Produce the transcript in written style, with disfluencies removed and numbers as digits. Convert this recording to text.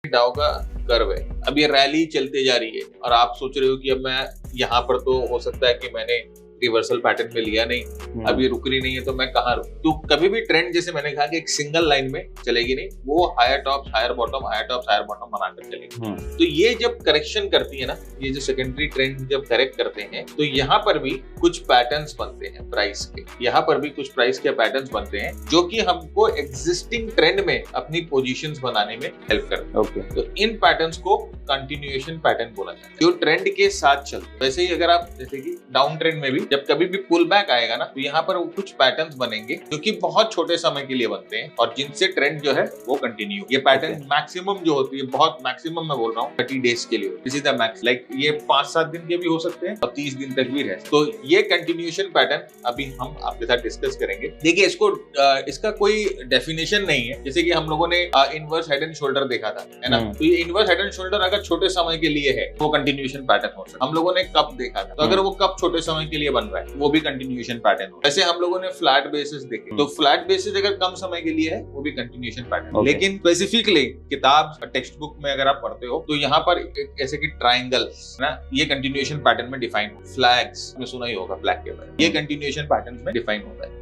डाउ का कर्व है, अब ये रैली चलते जा रही है और आप सोच रहे हो कि अब मैं यहाँ पर तो हो सकता है कि मैंने रिवर्सल पैटर्न में लिया नहीं, अब ये रुक रही नहीं है तो मैं कहाँ रुक। तो कभी भी ट्रेंड जैसे मैंने कहा कि एक सिंगल लाइन में चलेगी नहीं, वो हायर टॉप हायर बॉटम बनाकर चलेगी। तो ये जब करेक्शन करती है ना, ये जो सेकेंडरी ट्रेंड जब करेक्ट करते हैं तो यहाँ पर भी कुछ पैटर्न्स बनते हैं प्राइस के, यहाँ पर भी कुछ प्राइस के पैटर्न्स बनते हैं जो कि हमको एग्जिस्टिंग ट्रेंड में अपनी पोजीशंस बनाने में हेल्प करते हैं। तो इन पैटर्न्स को कंटिन्यूएशन पैटर्न बोला जाता है, जो ट्रेंड के साथ चलते हैं। वैसे ही अगर आप जैसे कि डाउन ट्रेंड में भी जब कभी भी पुल बैक आएगा ना, तो यहाँ पर कुछ पैटर्न्स बनेंगे जो कि बहुत छोटे समय के लिए बनते हैं और जिनसे ट्रेंड जो है वो कंटिन्यू। ये पैटर्न मैक्सिमम जो होती है, बहुत मैक्सिमम मैं बोल रहा हूँ 30 डेज के लिए, this is the max. Like ये 5-7 दिन के भी हो सकते हैं और 30 दिन तक भी रह। तो ये कंटिन्यूएशन पैटर्न अभी हम आपके साथ डिस्कस करेंगे। देखिए इसको इसका कोई डेफिनेशन नहीं है। जैसे कि हम लोगों ने इनवर्स हेड एंड शोल्डर देखा था, है ना। तो ये इनवर्स हेड एंड शोल्डर अगर छोटे समय के लिए है वो कंटिन्यूएशन पैटर्न हो सकता है। हम लोगों ने कप देखा था, तो अगर वो कप छोटे समय के लिए बन रहा है वो भी कंटिन्यूएशन पैटर्न हो। वैसे हम लोगों ने फ्लैट बेसिस देखे, तो फ्लैट बेसिस अगर कम समय के लिए है वो भी कंटिन्यूएशन पैटर्न। लेकिन स्पेसिफिकली किताब टेक्स्ट बुक में अगर आप पढ़ते हो तो यहाँ पर ऐसे कि ट्राइंगल्स ना, ये कंटिन्यूएशन पैटर्न में डिफाइन हो। फ्लैग्स में सुना ही होगा, फ्लैग के बारे में, ये कंटिन्यूएशन पैटर्न में डिफाइन होता है।